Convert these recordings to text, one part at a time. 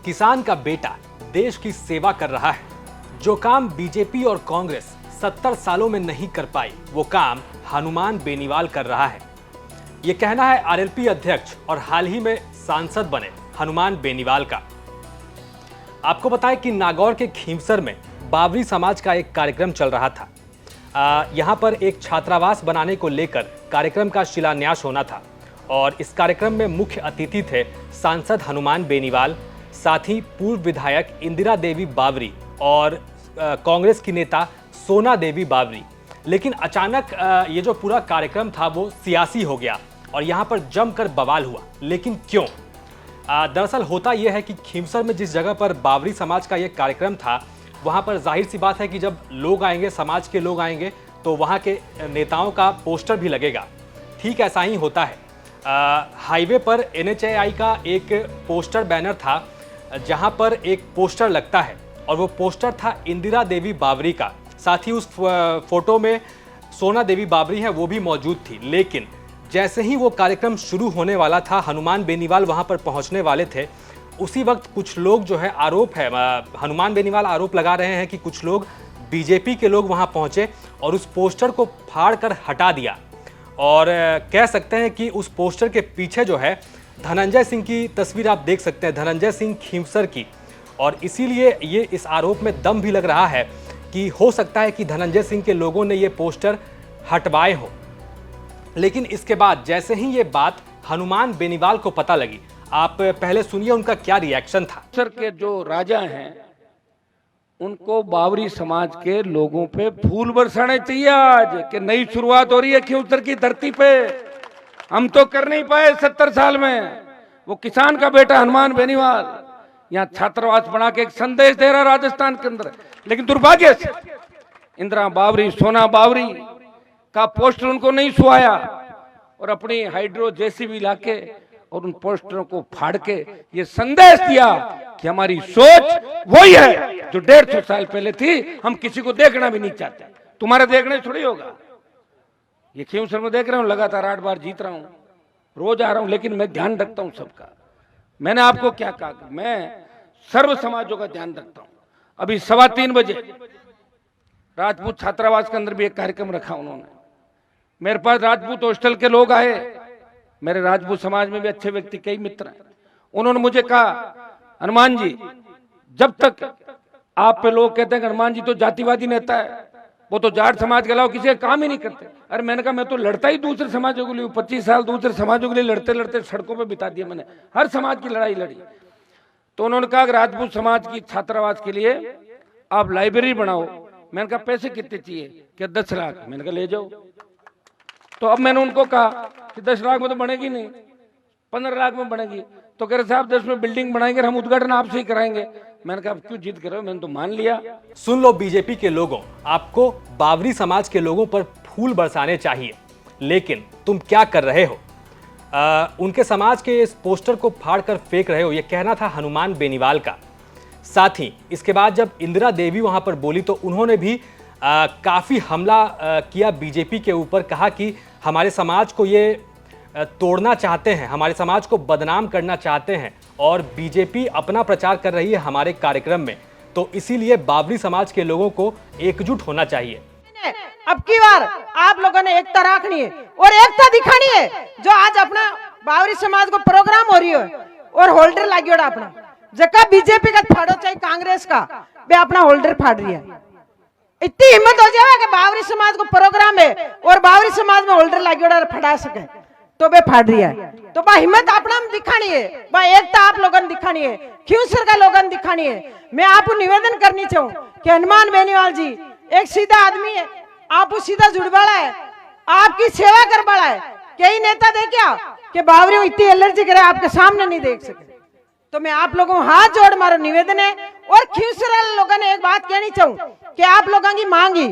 किसान का बेटा देश की सेवा कर रहा है। जो काम बीजेपी और कांग्रेस 70 सालों में नहीं कर पाई, वो काम हनुमान बेनीवाल कर रहा है। ये कहना है आरएलपी अध्यक्ष और हाल ही में सांसद बने हनुमान बेनीवाल का। आपको बताएं कि नागौर के खींवसर में बावरी समाज का एक कार्यक्रम चल रहा था। यहाँ पर एक छात्रावास बनाने को लेकर कार्यक्रम का शिलान्यास होना था और इस कार्यक्रम में मुख्य अतिथि थे सांसद हनुमान बेनीवाल, साथ ही पूर्व विधायक इंदिरा देवी बावरी और कांग्रेस की नेता सोना देवी बावरी। लेकिन अचानक ये जो पूरा कार्यक्रम था वो सियासी हो गया और यहाँ पर जमकर बवाल हुआ। लेकिन क्यों? दरअसल होता यह है कि खींवसर में जिस जगह पर बावरी समाज का ये कार्यक्रम था, वहाँ पर जाहिर सी बात है कि जब लोग आएंगे, समाज के लोग आएंगे, तो वहाँ के नेताओं का पोस्टर भी लगेगा। ठीक ऐसा ही होता है। हाईवे पर NHAI का एक पोस्टर बैनर था जहाँ पर एक पोस्टर लगता है और वो पोस्टर था इंदिरा देवी बावरी का। साथ ही उस फोटो में सोना देवी बावरी है, वो भी मौजूद थी। लेकिन जैसे ही वो कार्यक्रम शुरू होने वाला था, हनुमान बेनीवाल वहाँ पर पहुँचने वाले थे, उसी वक्त कुछ लोग जो है हनुमान बेनीवाल आरोप लगा रहे हैं कि कुछ लोग बीजेपी के लोग वहां पहुंचे और उस पोस्टर को फाड़ कर हटा दिया। और कह सकते हैं कि उस पोस्टर के पीछे जो है धनंजय सिंह की तस्वीर आप देख सकते हैं, धनंजय सिंह खींवसर की। और इसीलिए ये इस आरोप में दम भी लग रहा है कि हो सकता है कि धनंजय सिंह के लोगों ने ये पोस्टर हटवाए हो। लेकिन इसके बाद जैसे ही ये बात हनुमान बेनीवाल को पता लगी, आप पहले सुनिए उनका क्या रिएक्शन था। सर के जो राजा हैं उनको बावरी समाज के लोगों पे फूल बरसाने चाहिए आज कि नई शुरुआत हो रही है खींवसर की धरती पे। हम तो कर नहीं पाए 70 साल में। वो किसान का बेटा हनुमान बेनीवाल यहाँ छात्रावास बना के एक संदेश दे रहा राजस्थान के अंदर। लेकिन दुर्भाग्य से इंदिरा बावरी, सोना बावरी का पोस्टर उनको नहीं सुहाया और अपनी हाइड्रो JCB लाके और उन पोस्टरों को फाड़ के ये संदेश दिया कि हमारी सोच वही है जो 150 साल पहले थी। हम किसी को देखना भी नहीं चाहते। तुम्हारे देखने थोड़ी होगा। ये खींवसर में देख रहा हूं, लगातार 8 बार जीत रहा हूं, रोज आ रहा हूं, लेकिन मैं ध्यान रखता हूं सबका। मैंने आपको क्या कहा, मैं सर्व समाजों का ध्यान रखता हूं। अभी 3:15 बजे राजपूत छात्रावास के अंदर भी एक कार्यक्रम रखा उन्होंने। मेरे पास राजपूत हॉस्टल के लोग आए, मेरे राजपूत समाज में भी अच्छे व्यक्ति कई मित्र हैं। उन्होंने मुझे कहा, हनुमान जी, जब तक आप पे लोग कहते हैं कि हनुमान जी तो जातिवादी नेता है, वो तो जाट समाज के अलावा किसी का काम ही नहीं करते। अरे मैंने कहा, मैं तो लड़ता ही दूसरे समाजों के लिए। 25 साल दूसरे समाजों के लिए लड़ते लड़ते सड़कों पे बिता दिया मैंने, हर समाज की लड़ाई लड़ी। तो उन्होंने कहा कि राजपूत समाज की छात्रावास के लिए आप लाइब्रेरी बनाओ। मैंने कहा पैसे कितने चाहिए? क्या 10 लाख? मैंने कहा ले जाओ। तो अब मैंने उनको कहा कि 10 लाख में तो बनेगी नहीं, 15 लाख में बनेगी। तो कह रहे साहब 10 में बिल्डिंग बनाएंगे, हम उद्घाटन आपसे ही कराएंगे। मैंने कहा, आप क्यों जिद कर रहे हो? मैंने तो मान लिया। सुन लो बीजेपी के लोगों, आपको बावरी समाज के लोगों पर फूल बरसाने चाहिए, लेकिन तुम क्या कर रहे हो? उनके समाज के इस पोस्टर को फाड़ कर फेंक रहे हो, यह कहना था हनुमान बेनीवाल का। साथ ही इसके बाद जब इंदिरा देवी वहां पर बोली तो उन्होंने भी काफी हमला किया बीजेपी के ऊपर। कहा कि हमारे समाज को ये तोड़ना चाहते हैं, हमारे समाज को बदनाम करना चाहते हैं और बीजेपी अपना प्रचार कर रही है हमारे कार्यक्रम में, तो इसीलिए बावरी समाज के लोगों को एकजुट होना चाहिए। अब की बार आप लोगों ने एकता रखनी है और एकता दिखानी है। जो आज अपना बावरी समाज को प्रोग्राम हो रही है और होल्डर लगी हो अपना जगह बीजेपी का फाड़ो चाहे कांग्रेस का, वे अपना होल्डर फाड़ रही है। इतनी हिम्मत हो जाए कि बावरी समाज को प्रोग्राम है और बावरी समाज में होल्डर लगी और फटा सके तो वे फाड़ रही है। तो बा हिम्मत अपना दिखानी है, बा एकता आप लोगों ने दिखानी है, खींवसर का लोगों ने दिखानी है। मैं आपको निवेदन करनी चाहूँ कि हनुमान बेनीवाल जी एक सीधा आदमी है, आप सीधा जुड़ वाला है, आपकी सेवा कर वाला है। कई नेता देखा कि बावरी इतनी एलर्जी करे आपके सामने नहीं देख सके। तो मैं आप लोगों हाथ जोड़ मारो निवेदन है। और खींवसर वाले लोगों ने एक बात कहनी चाहूँ कि आप लोगों की मांगी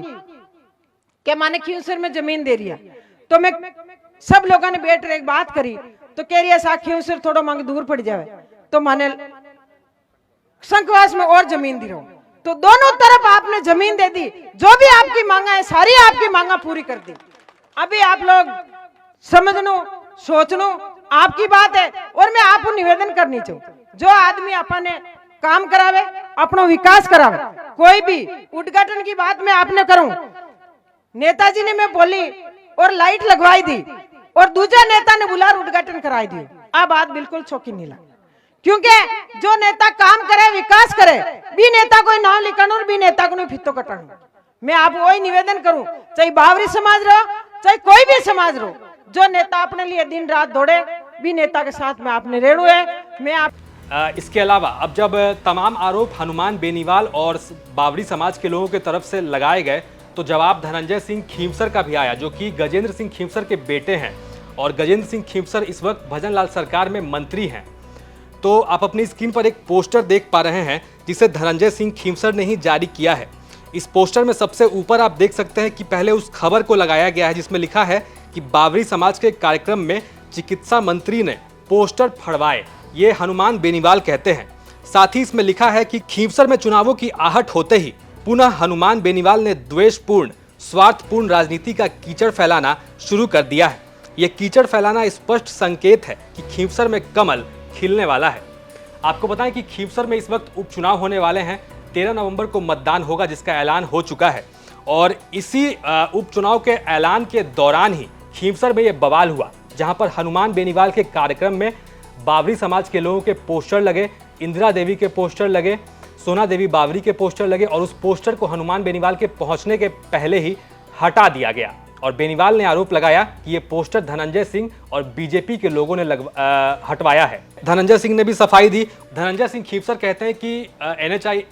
कि माने खींवसर में जमीन दे रही है, तो मैं सब लोगों ने बैठ एक बात करी तो कह रही है सा खींवसर थोड़ा मांग दूर पड़ जाए तो माने संकवास में और जमीन दी रहो। तो दोनों तरफ आपने जमीन दे दी, जो भी आपकी मांगा है सारी आपकी मांगा पूरी कर दी। अभी आप लोग समझनो सोचनो आपकी बात है। और मैं आपको निवेदन करनी चाहूँ, जो आदमी अपने काम करावे, अपनो विकास करावे। कोई भी उद्घाटन की बात मैं आपने करूं, नेताजी ने मैं बोली और लाइट लगवाई दी और दूसरे नेता ने बुला उद्घाटन कराई दी। आ बात बिल्कुल छोकी नहीं लगी, क्योंकि जो नेता काम करे, विकास करे, भी नेता कोई नाम लिखाना और भी नेता को नहीं फितो कटाना। मैं आप वही निवेदन करूं, चाहे बावरी समाज रहो, चाहे कोई भी समाज रहो, जो नेता अपने लिए दिन रात दौड़े, भी नेता के साथ में आपने रेणु है। मैं आप इसके अलावा अब जब तमाम आरोप हनुमान बेनीवाल और बावरी समाज के लोगों की तरफ से लगाए गए, तो जवाब धनंजय सिंह खींवसर का भी आया, जो कि गजेंद्र सिंह खींवसर के बेटे हैं और गजेंद्र सिंह खींवसर इस वक्त भजनलाल सरकार में मंत्री हैं। तो आप अपनी स्क्रीन पर एक पोस्टर देख पा रहे हैं जिसे धनंजय सिंह खींवसर ने ही जारी किया है। इस पोस्टर में सबसे ऊपर आप देख सकते हैं कि पहले उस खबर को लगाया गया है जिसमें लिखा है कि बावरी समाज के कार्यक्रम में चिकित्सा मंत्री ने पोस्टर फड़वाए, ये हनुमान बेनीवाल कहते हैं। साथ ही इसमें लिखा है कि खींवसर में चुनावों की आहट होते ही पुनः हनुमान बेनीवाल ने द्वेषपूर्ण, स्वार्थपूर्ण राजनीति का कीचड़ फैलाना शुरू कर दिया है। यह कीचड़ फैलाना स्पष्ट संकेत है कि खींवसर में कमल खिलने वाला है। आपको बताएं कि खींवसर में इस वक्त उपचुनाव होने वाले हैं। 13 नवंबर को मतदान होगा, जिसका ऐलान हो चुका है और इसी उपचुनाव के ऐलान के दौरान ही खींवसर में यह बवाल हुआ, जहां पर हनुमान बेनीवाल के कार्यक्रम में बावरी समाज के लोगों के पोस्टर लगे, इंदिरा देवी के पोस्टर लगे, सोना देवी बावरी के पोस्टर लगे और उस पोस्टर को हनुमान बेनीवाल के पहुंचने के पहले ही हटा दिया गया। और बेनीवाल ने आरोप लगाया कि ये पोस्टर धनंजय सिंह और बीजेपी के लोगों ने हटवाया है। धनंजय सिंह ने भी सफाई दी। धनंजय सिंह खींवसर कहते हैं कि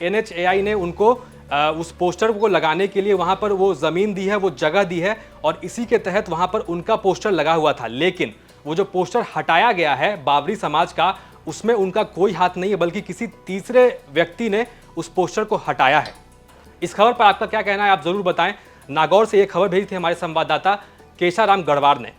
NHAI ने उनको उस पोस्टर को लगाने के लिए वहां पर वो जमीन दी है, वो जगह दी है और इसी के तहत वहां पर उनका पोस्टर लगा हुआ था। लेकिन वो जो पोस्टर हटाया गया है बावरी समाज का, उसमें उनका कोई हाथ नहीं है, बल्कि किसी तीसरे व्यक्ति ने उस पोस्टर को हटाया है। इस खबर पर आपका क्या कहना है, आप जरूर बताएं। नागौर से ये खबर भेजी थी हमारे संवाददाता केशाराम गढ़वार ने।